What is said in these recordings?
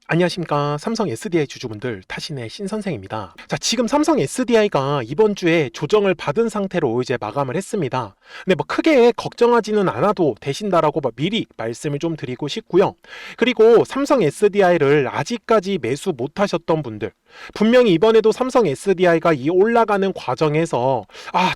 안녕하십니까. 삼성 SDI 주주분들, 타신의 신선생입니다. 자, 지금 삼성 SDI가 이번 주에 조정을 받은 상태로 이제 마감을 했습니다. 근데 뭐 크게 걱정하지는 않아도 되신다라고 미리 말씀을 좀 드리고 싶고요. 그리고 삼성 SDI를 아직까지 매수 못 하셨던 분들, 분명히 이번에도 삼성 SDI가 이 올라가는 과정에서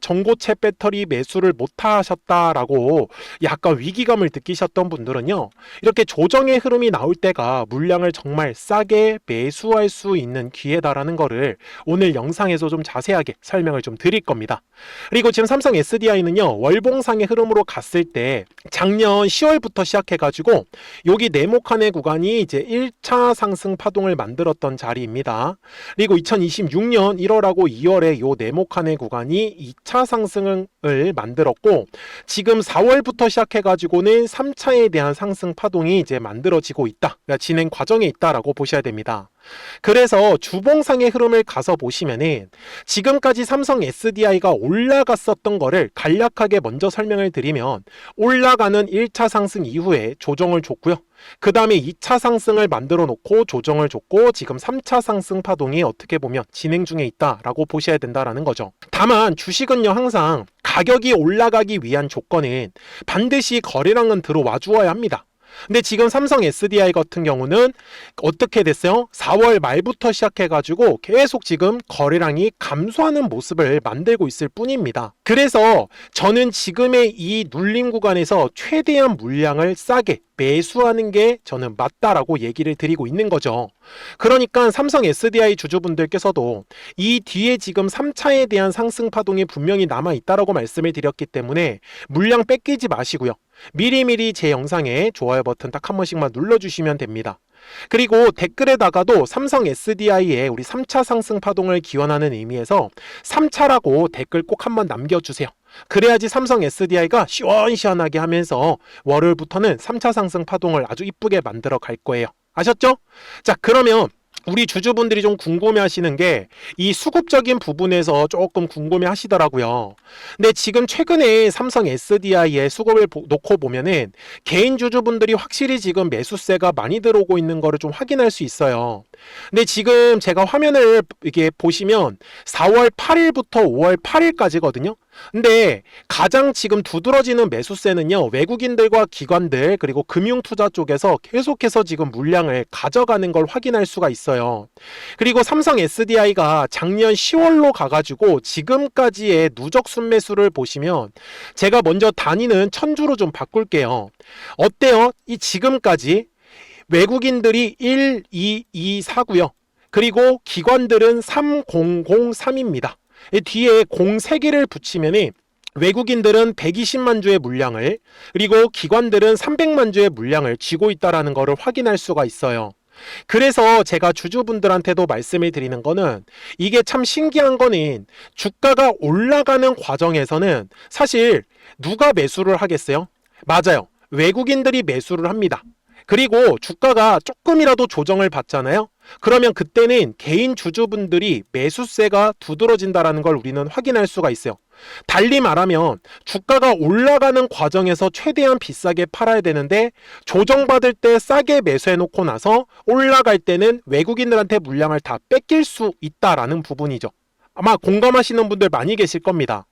전고체 배터리 매수를 못 하셨다라고 약간 위기감을 느끼셨던 분들은요, 이렇게 조정의 흐름이 나올 때가 물량을 정말 싸게 매수할 수 있는 기회다라는 거를 오늘 영상에서 좀 자세하게 설명을 좀 드릴 겁니다. 그리고 지금 삼성 SDI는요, 월봉상의 흐름으로 갔을 때 작년 10월부터 시작해가지고 여기 네모칸의 구간이 이제 1차 상승 파동을 만들었던 자리입니다. 그리고 2026년 1월하고 2월에 요 네모칸의 구간이 2차 상승을 만들었고, 지금 4월부터 시작해가지고는 3차에 대한 상승 파동이 이제 만들어지고 있다, 그러니까 진행 과정에 있다라고 보셔야 됩니다. 그래서 주봉상의 흐름을 가서 보시면은 지금까지 삼성 SDI가 올라갔었던 거를 간략하게 먼저 설명을 드리면, 올라가는 1차 상승 이후에 조정을 줬고요. 그 다음에 2차 상승을 만들어 놓고 조정을 줬고, 지금 3차 상승 파동이 어떻게 보면 진행 중에 있다라고 보셔야 된다라는 거죠. 다만 주식은요, 항상 가격이 올라가기 위한 조건은 반드시 거래량은 들어와 주어야 합니다. 근데 지금 삼성 SDI 같은 경우는 어떻게 됐어요? 4월 말부터 시작해가지고 계속 지금 거래량이 감소하는 모습을 만들고 있을 뿐입니다. 그래서 저는 지금의 이 눌림 구간에서 최대한 물량을 싸게 매수하는 게 저는 맞다라고 얘기를 드리고 있는 거죠. 그러니까 삼성 SDI 주주분들께서도 이 뒤에 지금 3차에 대한 상승 파동이 분명히 남아있다라고 말씀을 드렸기 때문에 물량 뺏기지 마시고요. 미리미리 제 영상에 좋아요 버튼 딱 한 번씩만 눌러주시면 됩니다. 그리고 댓글에다가도 삼성 SDI의 우리 3차 상승 파동을 기원하는 의미에서 3차라고 댓글 꼭 한번 남겨주세요. 그래야지 삼성 SDI가 시원시원하게 하면서 월요일부터는 3차 상승 파동을 아주 이쁘게 만들어 갈 거예요. 아셨죠? 자, 그러면 우리 주주분들이 좀 궁금해 하시는 게 이 수급적인 부분에서 조금 궁금해 하시더라고요. 근데 지금 최근에 삼성 SDI의 수급을 놓고 보면은 개인 주주분들이 확실히 지금 매수세가 많이 들어오고 있는 거를 좀 확인할 수 있어요. 근데 지금 제가 화면을 이게 보시면 4월 8일부터 5월 8일까지거든요. 근데 가장 지금 두드러지는 매수세는요, 외국인들과 기관들 그리고 금융투자 쪽에서 계속해서 지금 물량을 가져가는 걸 확인할 수가 있어요. 그리고 삼성 SDI가 작년 10월로 가가지고 지금까지의 누적 순매수를 보시면, 제가 먼저 단위는 천주로 좀 바꿀게요. 어때요? 이 지금까지 외국인들이 1, 2, 2, 4고요. 그리고 기관들은 3003입니다. 뒤에 0 3개를 붙이면 외국인들은 120만 주의 물량을, 그리고 기관들은 300만 주의 물량을 쥐고 있다는 것을 확인할 수가 있어요. 그래서 제가 주주분들한테도 말씀을 드리는 거는, 이게 참 신기한 거는 주가가 올라가는 과정에서는 사실 누가 매수를 하겠어요? 맞아요. 외국인들이 매수를 합니다. 그리고 주가가 조금이라도 조정을 받잖아요. 그러면 그때는 개인 주주분들이 매수세가 두드러진다는 걸 우리는 확인할 수가 있어요. 달리 말하면 주가가 올라가는 과정에서 최대한 비싸게 팔아야 되는데, 조정받을 때 싸게 매수해 놓고 나서 올라갈 때는 외국인들한테 물량을 다 뺏길 수 있다라는 부분이죠. 아마 공감하시는 분들 많이 계실 겁니다.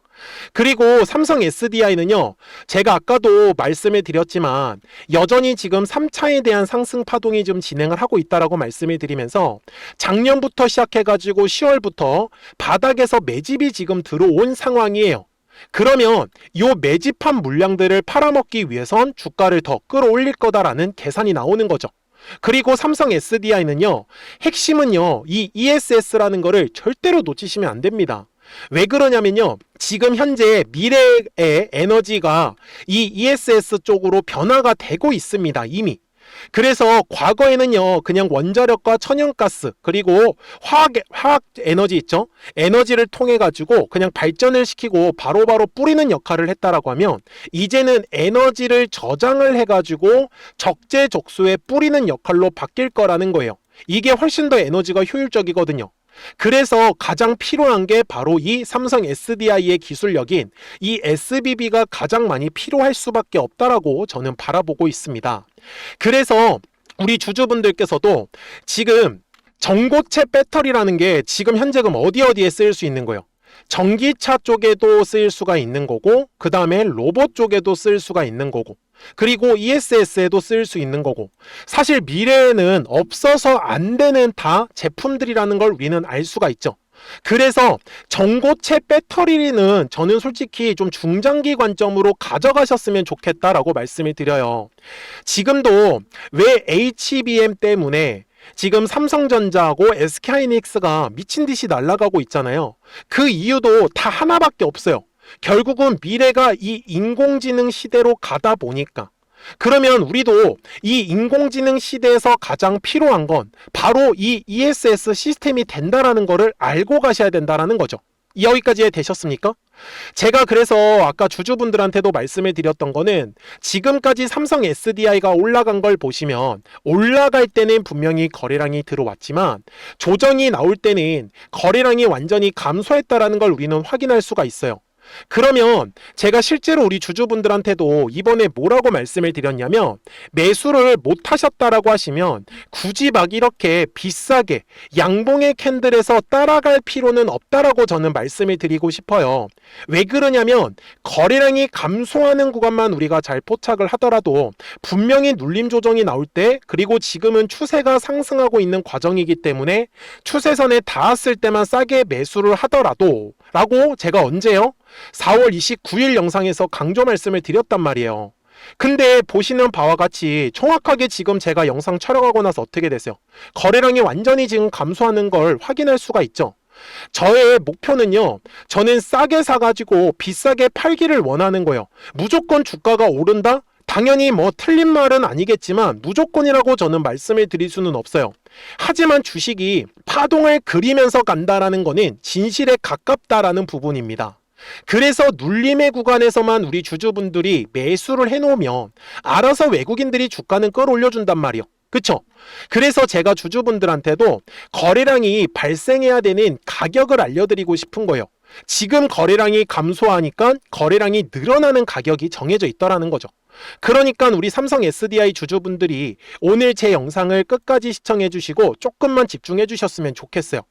그리고 삼성 SDI는요, 제가 아까도 말씀을 드렸지만 여전히 지금 3차에 대한 상승 파동이 좀 진행을 하고 있다라고 말씀을 드리면서, 작년부터 시작해가지고 10월부터 바닥에서 매집이 지금 들어온 상황이에요. 그러면 이 매집한 물량들을 팔아먹기 위해선 주가를 더 끌어올릴 거다라는 계산이 나오는 거죠. 그리고 삼성 SDI는요, 핵심은요, 이 ESS라는 거를 절대로 놓치시면 안 됩니다. 왜 그러냐면요, 지금 현재 미래의 에너지가 이 ESS 쪽으로 변화가 되고 있습니다, 이미. 그래서 과거에는요, 그냥 원자력과 천연가스 그리고 화학 에너지 있죠, 에너지를 통해 가지고 그냥 발전을 시키고 바로바로 뿌리는 역할을 했다라고 하면, 이제는 에너지를 저장을 해 가지고 적재적소에 뿌리는 역할로 바뀔 거라는 거예요. 이게 훨씬 더 에너지가 효율적이거든요. 그래서 가장 필요한 게 바로 이 삼성 SDI의 기술력인 이 SBB가 가장 많이 필요할 수밖에 없다라고 저는 바라보고 있습니다. 그래서 우리 주주분들께서도 지금 전고체 배터리라는 게 지금 현재금 어디에 쓰일 수 있는 거예요? 전기차 쪽에도 쓰일 수가 있는 거고, 그 다음에 로봇 쪽에도 쓰일 수가 있는 거고, 그리고 ESS에도 쓰일 수 있는 거고, 사실 미래에는 없어서 안 되는 다 제품들이라는 걸 우리는 알 수가 있죠. 그래서 전고체 배터리는 저는 솔직히 좀 중장기 관점으로 가져가셨으면 좋겠다라고 말씀을 드려요. 지금도 왜 HBM 때문에 지금 삼성전자하고 SK하이닉스가 미친 듯이 날아가고 있잖아요. 그 이유도 다 하나밖에 없어요. 결국은 미래가 이 인공지능 시대로 가다 보니까. 그러면 우리도 이 인공지능 시대에서 가장 필요한 건 바로 이 ESS 시스템이 된다라는 거를 알고 가셔야 된다라는 거죠. 여기까지 되셨습니까? 제가 그래서 아까 주주분들한테도 말씀을 드렸던 거는 지금까지 삼성 SDI가 올라간 걸 보시면 올라갈 때는 분명히 거래량이 들어왔지만 조정이 나올 때는 거래량이 완전히 감소했다라는 걸 우리는 확인할 수가 있어요. 그러면 제가 실제로 우리 주주분들한테도 이번에 뭐라고 말씀을 드렸냐면 매수를 못 하셨다라고 하시면 굳이 막 이렇게 비싸게 양봉의 캔들에서 따라갈 필요는 없다라고 저는 말씀을 드리고 싶어요. 왜 그러냐면 거래량이 감소하는 구간만 우리가 잘 포착을 하더라도 분명히 눌림 조정이 나올 때, 그리고 지금은 추세가 상승하고 있는 과정이기 때문에 추세선에 닿았을 때만 싸게 매수를 하더라도 라고 제가 언제요? 4월 29일 영상에서 강조 말씀을 드렸단 말이에요. 근데 보시는 바와 같이 정확하게 지금 제가 영상 촬영하고 나서 어떻게 됐어요? 거래량이 완전히 지금 감소하는 걸 확인할 수가 있죠. 저의 목표는요, 저는 싸게 사가지고 비싸게 팔기를 원하는 거예요. 무조건 주가가 오른다? 당연히 뭐 틀린 말은 아니겠지만 무조건이라고 저는 말씀을 드릴 수는 없어요. 하지만 주식이 파동을 그리면서 간다라는 거는 진실에 가깝다라는 부분입니다. 그래서 눌림의 구간에서만 우리 주주분들이 매수를 해놓으면 알아서 외국인들이 주가는 끌어올려준단 말이에요. 그쵸? 그래서 제가 주주분들한테도 거래량이 발생해야 되는 가격을 알려드리고 싶은 거예요. 지금 거래량이 감소하니까 거래량이 늘어나는 가격이 정해져 있더라는 거죠. 그러니까 우리 삼성 SDI 주주분들이 오늘 제 영상을 끝까지 시청해 주시고 조금만 집중해 주셨으면 좋겠어요.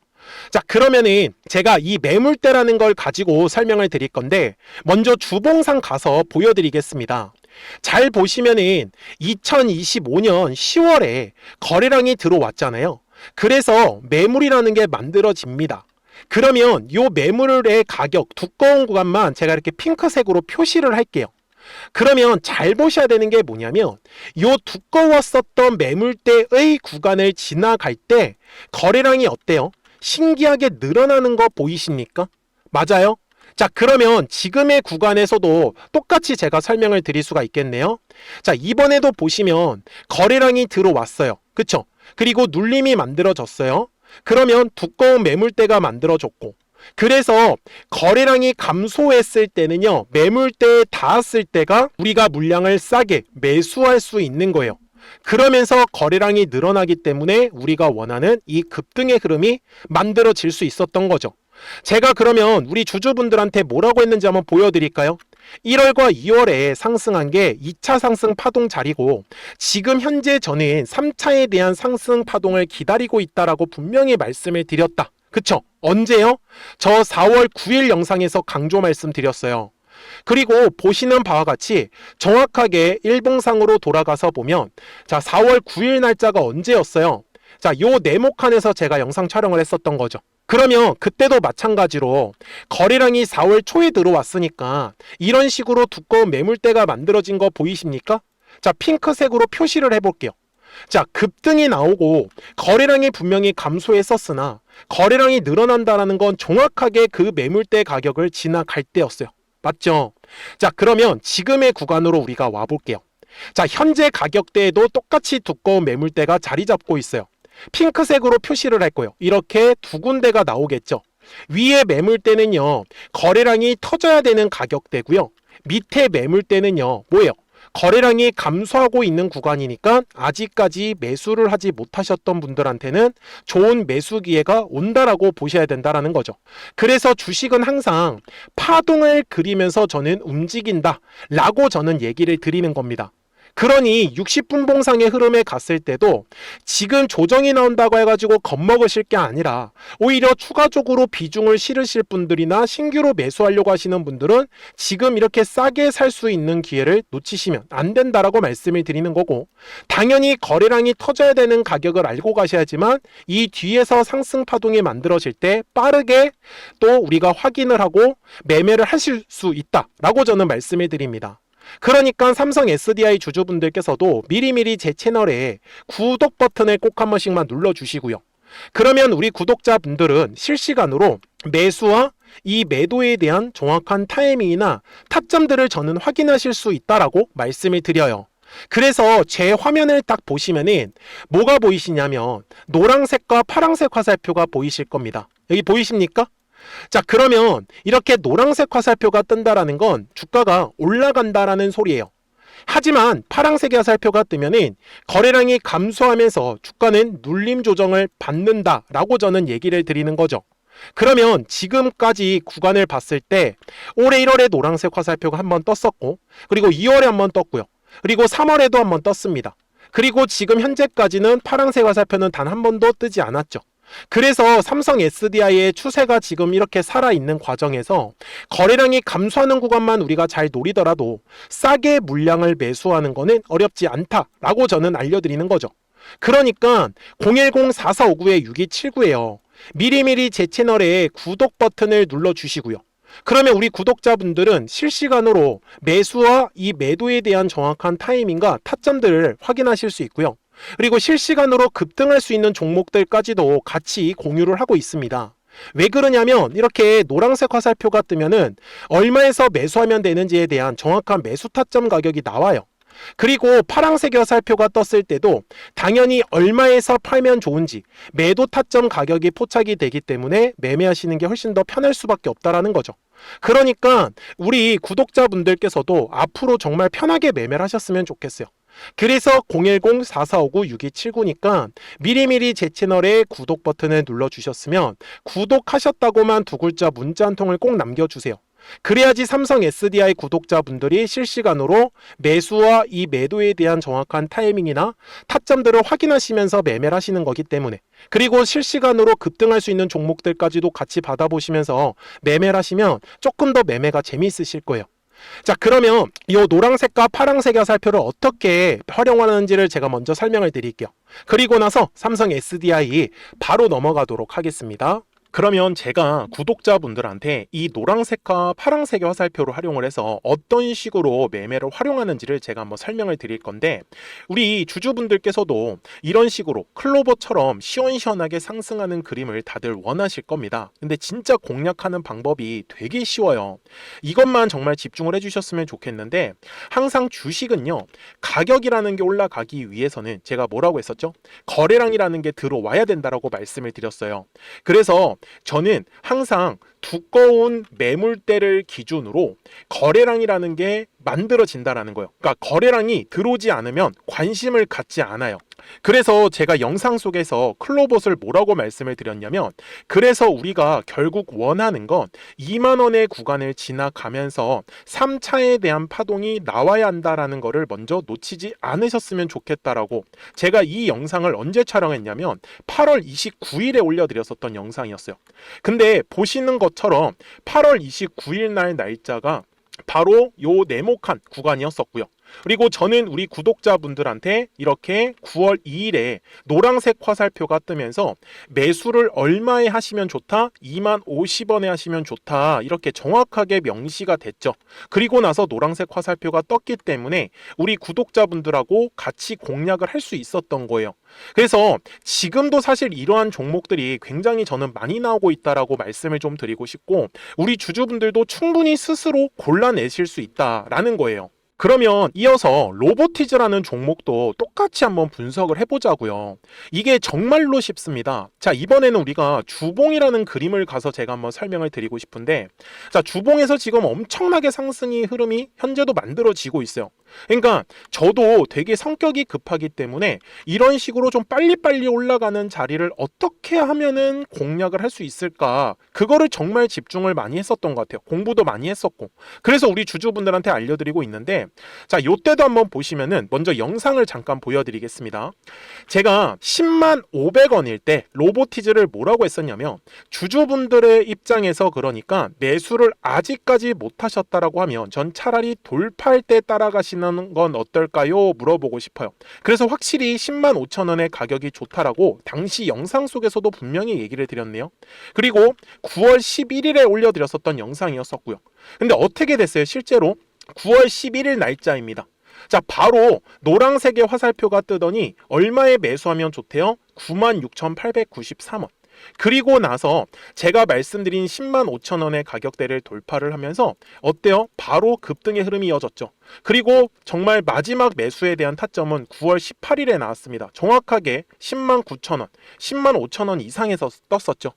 자, 그러면은 제가 이 매물대라는 걸 가지고 설명을 드릴 건데 먼저 주봉상 가서 보여드리겠습니다. 잘 보시면은 2025년 10월에 거래량이 들어왔잖아요. 그래서 매물이라는 게 만들어집니다. 그러면 이 매물의 가격 두꺼운 구간만 제가 이렇게 핑크색으로 표시를 할게요. 그러면 잘 보셔야 되는 게 뭐냐면 이 두꺼웠었던 매물대의 구간을 지나갈 때 거래량이 어때요? 신기하게 늘어나는 거 보이십니까? 맞아요? 자, 그러면 지금의 구간에서도 똑같이 제가 설명을 드릴 수가 있겠네요. 자, 이번에도 보시면 거래량이 들어왔어요. 그쵸? 그리고 눌림이 만들어졌어요. 그러면 두꺼운 매물대가 만들어졌고, 그래서 거래량이 감소했을 때는요, 매물대에 닿았을 때가 우리가 물량을 싸게 매수할 수 있는 거예요. 그러면서 거래량이 늘어나기 때문에 우리가 원하는 이 급등의 흐름이 만들어질 수 있었던 거죠. 제가 그러면 우리 주주분들한테 뭐라고 했는지 한번 보여드릴까요? 1월과 2월에 상승한 게 2차 상승 파동 자리고 지금 현재 저는 3차에 대한 상승 파동을 기다리고 있다라고 분명히 말씀을 드렸다. 그쵸? 언제요? 저 4월 9일 영상에서 강조 말씀드렸어요. 그리고 보시는 바와 같이 정확하게 일봉상으로 돌아가서 보면 자, 4월 9일 날짜가 언제였어요? 자, 요 네모칸에서 제가 영상 촬영을 했었던 거죠. 그러면 그때도 마찬가지로 거래량이 4월 초에 들어왔으니까 이런 식으로 두꺼운 매물대가 만들어진 거 보이십니까? 자, 핑크색으로 표시를 해볼게요. 자, 급등이 나오고 거래량이 분명히 감소했었으나 거래량이 늘어난다는 건 정확하게 그 매물대 가격을 지나갈 때였어요. 맞죠? 자, 그러면 지금의 구간으로 우리가 와볼게요. 자, 현재 가격대에도 똑같이 두꺼운 매물대가 자리 잡고 있어요. 핑크색으로 표시를 할 거예요. 이렇게 두 군데가 나오겠죠. 위에 매물대는요, 거래량이 터져야 되는 가격대고요. 밑에 매물대는요, 뭐예요? 거래량이 감소하고 있는 구간이니까 아직까지 매수를 하지 못하셨던 분들한테는 좋은 매수 기회가 온다라고 보셔야 된다라는 거죠. 그래서 주식은 항상 파동을 그리면서 저는 움직인다 라고 저는 얘기를 드리는 겁니다. 그러니 60분봉상의 흐름에 갔을 때도 지금 조정이 나온다고 해가지고 겁먹으실 게 아니라 오히려 추가적으로 비중을 실으실 분들이나 신규로 매수하려고 하시는 분들은 지금 이렇게 싸게 살 수 있는 기회를 놓치시면 안 된다라고 말씀을 드리는 거고, 당연히 거래량이 터져야 되는 가격을 알고 가셔야지만 이 뒤에서 상승 파동이 만들어질 때 빠르게 또 우리가 확인을 하고 매매를 하실 수 있다라고 저는 말씀을 드립니다. 그러니까 삼성 SDI 주주분들께서도 미리미리 제 채널에 구독 버튼을 꼭 한 번씩만 눌러주시고요. 그러면 우리 구독자분들은 실시간으로 매수와 이 매도에 대한 정확한 타이밍이나 타점들을 저는 확인하실 수 있다라고 말씀을 드려요. 그래서 제 화면을 딱 보시면은 뭐가 보이시냐면 노란색과 파란색 화살표가 보이실 겁니다. 여기 보이십니까? 자, 그러면 이렇게 노란색 화살표가 뜬다라는 건 주가가 올라간다라는 소리예요. 하지만 파란색의 화살표가 뜨면은 거래량이 감소하면서 주가는 눌림 조정을 받는다라고 저는 얘기를 드리는 거죠. 그러면 지금까지 구간을 봤을 때 올해 1월에 노란색 화살표가 한번 떴었고, 그리고 2월에 한번 떴고요. 그리고 3월에도 한번 떴습니다. 그리고 지금 현재까지는 파란색 화살표는 단 한 번도 뜨지 않았죠. 그래서 삼성 SDI의 추세가 지금 이렇게 살아있는 과정에서 거래량이 감소하는 구간만 우리가 잘 노리더라도 싸게 물량을 매수하는 거는 어렵지 않다라고 저는 알려드리는 거죠. 그러니까 010-4459-6279예요. 미리미리 제 채널에 구독 버튼을 눌러주시고요. 그러면 우리 구독자분들은 실시간으로 매수와 이 매도에 대한 정확한 타이밍과 타점들을 확인하실 수 있고요. 그리고 실시간으로 급등할 수 있는 종목들까지도 같이 공유를 하고 있습니다. 왜 그러냐면 이렇게 노란색 화살표가 뜨면은 얼마에서 매수하면 되는지에 대한 정확한 매수 타점 가격이 나와요. 그리고 파란색 화살표가 떴을 때도 당연히 얼마에서 팔면 좋은지 매도 타점 가격이 포착이 되기 때문에 매매하시는 게 훨씬 더 편할 수밖에 없다라는 거죠. 그러니까 우리 구독자분들께서도 앞으로 정말 편하게 매매를 하셨으면 좋겠어요. 그래서 010-4459-6279니까 미리미리 제 채널에 구독 버튼을 눌러주셨으면 구독하셨다고만 두 글자 문자 한 통을 꼭 남겨주세요. 그래야지 삼성 SDI 구독자분들이 실시간으로 매수와 이 매도에 대한 정확한 타이밍이나 타점들을 확인하시면서 매매를 하시는 거기 때문에, 그리고 실시간으로 급등할 수 있는 종목들까지도 같이 받아보시면서 매매를 하시면 조금 더 매매가 재미있으실 거예요. 자, 그러면 이 노란색과 파란색의 화살표를 어떻게 활용하는지를 제가 먼저 설명을 드릴게요. 그리고 나서 삼성 SDI 바로 넘어가도록 하겠습니다. 그러면 제가 구독자분들한테 이 노란색과 파란색의 화살표를 활용을 해서 어떤 식으로 매매를 활용하는지를 제가 한번 설명을 드릴 건데, 우리 주주분들께서도 이런 식으로 클로버처럼 시원시원하게 상승하는 그림을 다들 원하실 겁니다. 근데 진짜 공략하는 방법이 되게 쉬워요. 이것만 정말 집중을 해주셨으면 좋겠는데, 항상 주식은요, 가격이라는 게 올라가기 위해서는 제가 뭐라고 했었죠? 거래량이라는 게 들어와야 된다라고 말씀을 드렸어요. 그래서 저는 항상 두꺼운 매물대를 기준으로 거래량이라는 게 만들어진다라는 거예요. 그러니까 거래량이 들어오지 않으면 관심을 갖지 않아요. 그래서 제가 영상 속에서 클로봇을 뭐라고 말씀을 드렸냐면, 그래서 우리가 결국 원하는 건 2만 원의 구간을 지나가면서 3차에 대한 파동이 나와야 한다라는 거를 먼저 놓치지 않으셨으면 좋겠다라고, 제가 이 영상을 언제 촬영했냐면 8월 29일에 올려드렸었던 영상이었어요. 근데 보시는 것처럼 8월 29일 날 날짜가 바로 요 네모칸 구간이었었고요. 그리고 저는 우리 구독자분들한테 이렇게 9월 2일에 노란색 화살표가 뜨면서 매수를 얼마에 하시면 좋다? 2만 50원에 하시면 좋다. 이렇게 정확하게 명시가 됐죠. 그리고 나서 노란색 화살표가 떴기 때문에 우리 구독자분들하고 같이 공략을 할 수 있었던 거예요. 그래서 지금도 사실 이러한 종목들이 굉장히 저는 많이 나오고 있다라고 말씀을 좀 드리고 싶고, 우리 주주분들도 충분히 스스로 골라내실 수 있다라는 거예요. 그러면 이어서 로보티즈라는 종목도 똑같이 한번 분석을 해보자고요. 이게 정말로 쉽습니다. 자, 이번에는 우리가 주봉이라는 그림을 가서 제가 한번 설명을 드리고 싶은데, 자, 주봉에서 지금 엄청나게 상승이 흐름이 현재도 만들어지고 있어요. 그러니까 저도 되게 성격이 급하기 때문에 이런 식으로 좀 빨리빨리 올라가는 자리를 어떻게 하면은 공략을 할 수 있을까, 그거를 정말 집중을 많이 했었던 것 같아요. 공부도 많이 했었고. 그래서 우리 주주분들한테 알려드리고 있는데, 자, 요때도 한번 보시면은 먼저 영상을 잠깐 보여드리겠습니다. 제가 10만 500원일 때 로보티즈를 뭐라고 했었냐면, 주주분들의 입장에서 그러니까 매수를 아직까지 못 하셨다라고 하면 전 차라리 돌파할 때 따라가시는 건 어떨까요? 물어보고 싶어요. 그래서 확실히 10만 5천 원의 가격이 좋다라고 당시 영상 속에서도 분명히 얘기를 드렸네요. 그리고 9월 11일에 올려드렸었던 영상이었었고요. 근데 어떻게 됐어요? 실제로 9월 11일 날짜입니다. 자, 바로 노란색의 화살표가 뜨더니 얼마에 매수하면 좋대요? 96,893원. 그리고 나서 제가 말씀드린 10만 5천 원의 가격대를 돌파를 하면서 어때요? 바로 급등의 흐름이 이어졌죠. 그리고 정말 마지막 매수에 대한 타점은 9월 18일에 나왔습니다. 정확하게 10만 9천 원, 10만 5천 원 이상에서 떴었죠.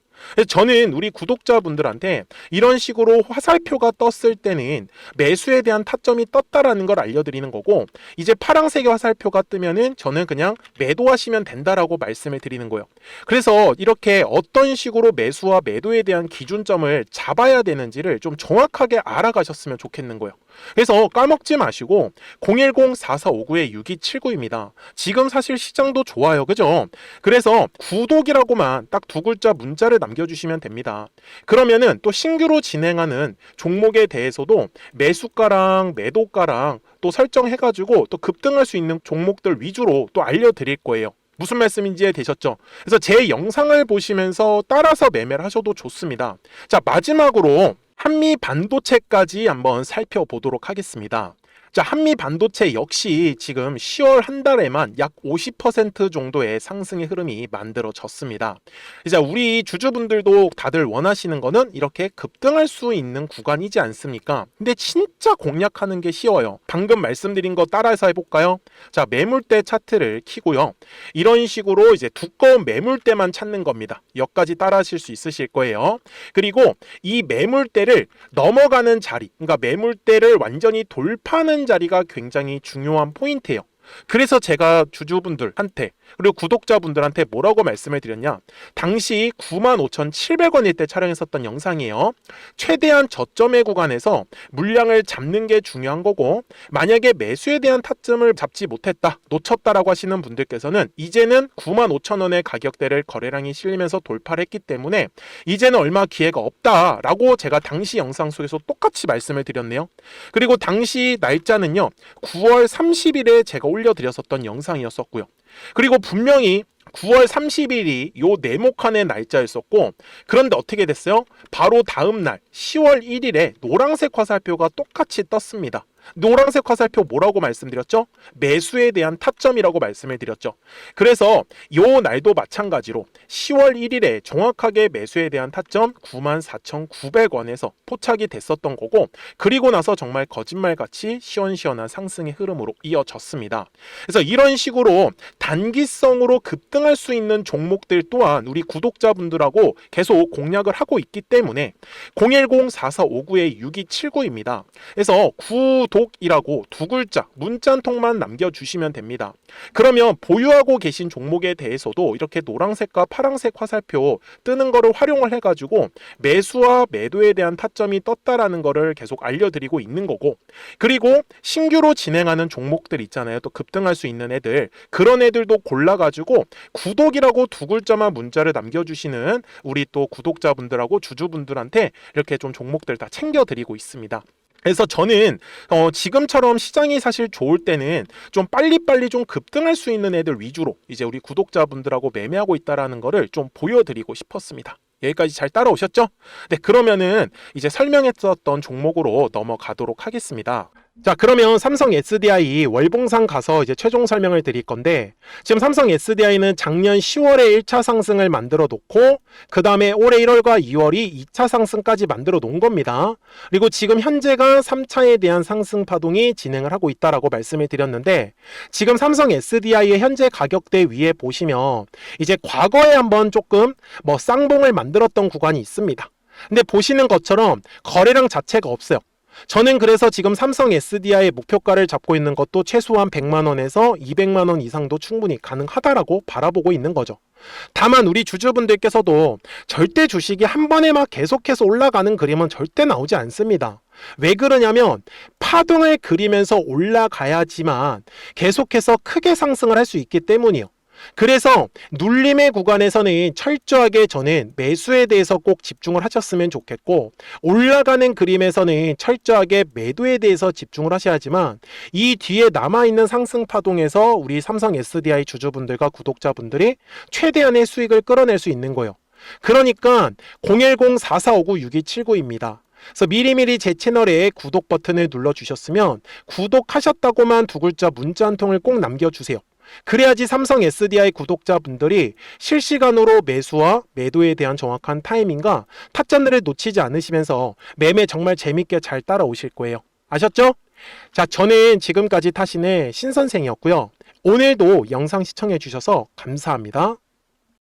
저는 우리 구독자분들한테 이런 식으로 화살표가 떴을 때는 매수에 대한 타점이 떴다라는 걸 알려드리는 거고, 이제 파란색의 화살표가 뜨면은 저는 그냥 매도하시면 된다라고 말씀을 드리는 거예요. 그래서 이렇게 어떤 식으로 매수와 매도에 대한 기준점을 잡아야 되는지를 좀 정확하게 알아가셨으면 좋겠는 거예요. 그래서 까먹지 마시고 010-4459-6279입니다. 지금 사실 시장도 좋아요, 그죠? 그래서 구독이라고만 딱 두 글자 문자를 남겨주시면 됩니다. 그러면은 또 신규로 진행하는 종목에 대해서도 매수가랑 매도가랑 또 설정해가지고 또 급등할 수 있는 종목들 위주로 또 알려드릴 거예요. 무슨 말씀인지 이해되셨죠? 그래서 제 영상을 보시면서 따라서 매매를 하셔도 좋습니다. 자, 마지막으로 한미 반도체까지 한번 살펴보도록 하겠습니다. 자, 한미 반도체 역시 지금 10월 한 달에만 약 50% 정도의 상승의 흐름이 만들어졌습니다. 이제 우리 주주분들도 다들 원하시는 거는 이렇게 급등할 수 있는 구간이지 않습니까? 근데 진짜 공략하는 게 쉬워요. 방금 말씀드린 거 따라서 해볼까요? 자, 매물대 차트를 켜고요. 이런 식으로 이제 두꺼운 매물대만 찾는 겁니다. 여기까지 따라 하실 수 있으실 거예요. 그리고 이 매물대를 넘어가는 자리, 그러니까 매물대를 완전히 돌파하는 자리가 굉장히 중요한 포인트예요. 그래서 제가 주주분들한테 그리고 구독자분들한테 뭐라고 말씀을 드렸냐, 당시 95,700원일 때 촬영했었던 영상이에요. 최대한 저점의 구간에서 물량을 잡는 게 중요한 거고, 만약에 매수에 대한 타점을 잡지 못했다, 놓쳤다라고 하시는 분들께서는 이제는 95,000원의 가격대를 거래량이 실리면서 돌파를 했기 때문에 이제는 얼마 기회가 없다라고 제가 당시 영상 속에서 똑같이 말씀을 드렸네요. 그리고 당시 날짜는요, 9월 30일에 제가 올려드렸었던 영상이었었고요. 그리고 분명히 9월 30일이 요 네모칸의 날짜였었고, 그런데 어떻게 됐어요? 바로 다음 날 10월 1일에 노란색 화살표가 똑같이 떴습니다. 노란색 화살표 뭐라고 말씀드렸죠? 매수에 대한 타점이라고 말씀을 드렸죠. 그래서 요 날도 마찬가지로 10월 1일에 정확하게 매수에 대한 타점 94,900원에서 포착이 됐었던 거고, 그리고 나서 정말 거짓말같이 시원시원한 상승의 흐름으로 이어졌습니다. 그래서 이런 식으로 단기성으로 급등할 수 있는 종목들 또한 우리 구독자분들하고 계속 공략을 하고 있기 때문에 010-4459-6279입니다. 그래서 구독이라고 두 글자 문자 한 통만 남겨주시면 됩니다. 그러면 보유하고 계신 종목에 대해서도 이렇게 노란색과 파란색 화살표 뜨는 거를 활용을 해가지고 매수와 매도에 대한 타점이 떴다라는 거를 계속 알려드리고 있는 거고, 그리고 신규로 진행하는 종목들 있잖아요. 또 급등할 수 있는 애들, 그런 애들도 골라가지고 구독이라고 두 글자만 문자를 남겨주시는 우리 또 구독자분들하고 주주분들한테 이렇게 좀 종목들 다 챙겨드리고 있습니다. 그래서 저는 지금처럼 시장이 사실 좋을 때는 좀 빨리빨리 좀 급등할 수 있는 애들 위주로 이제 우리 구독자분들하고 매매하고 있다라는 거를 좀 보여드리고 싶었습니다. 여기까지 잘 따라오셨죠? 네, 그러면은 이제 설명했었던 종목으로 넘어가도록 하겠습니다. 자, 그러면 삼성 SDI 월봉상 가서 이제 최종 설명을 드릴 건데, 지금 삼성 SDI는 작년 10월에 1차 상승을 만들어 놓고 그 다음에 올해 1월과 2월이 2차 상승까지 만들어 놓은 겁니다. 그리고 지금 현재가 3차에 대한 상승 파동이 진행을 하고 있다라고 말씀을 드렸는데, 지금 삼성 SDI의 현재 가격대 위에 보시면 이제 과거에 한번 조금 쌍봉을 만들었던 구간이 있습니다. 근데 보시는 것처럼 거래량 자체가 없어요. 저는 그래서 지금 삼성 SDI 목표가를 잡고 있는 것도 최소한 100만 원에서 200만 원 이상도 충분히 가능하다라고 바라보고 있는 거죠. 다만 우리 주주분들께서도 절대 주식이 한 번에 막 계속해서 올라가는 그림은 절대 나오지 않습니다. 왜 그러냐면 파동을 그리면서 올라가야지만 계속해서 크게 상승을 할 수 있기 때문이요. 그래서 눌림의 구간에서는 철저하게 저는 매수에 대해서 꼭 집중을 하셨으면 좋겠고, 올라가는 그림에서는 철저하게 매도에 대해서 집중을 하셔야지만 이 뒤에 남아있는 상승 파동에서 우리 삼성 SDI 주주분들과 구독자분들이 최대한의 수익을 끌어낼 수 있는 거예요. 그러니까 010-4459-6279입니다. 그래서 미리미리 제 채널에 구독 버튼을 눌러주셨으면 구독하셨다고만 두 글자 문자 한 통을 꼭 남겨주세요. 그래야지 삼성 SDI 구독자분들이 실시간으로 매수와 매도에 대한 정확한 타이밍과 타점들을 놓치지 않으시면서 매매 정말 재밌게 잘 따라오실 거예요. 아셨죠? 자, 저는 지금까지 타신의 신선생이었고요. 오늘도 영상 시청해 주셔서 감사합니다.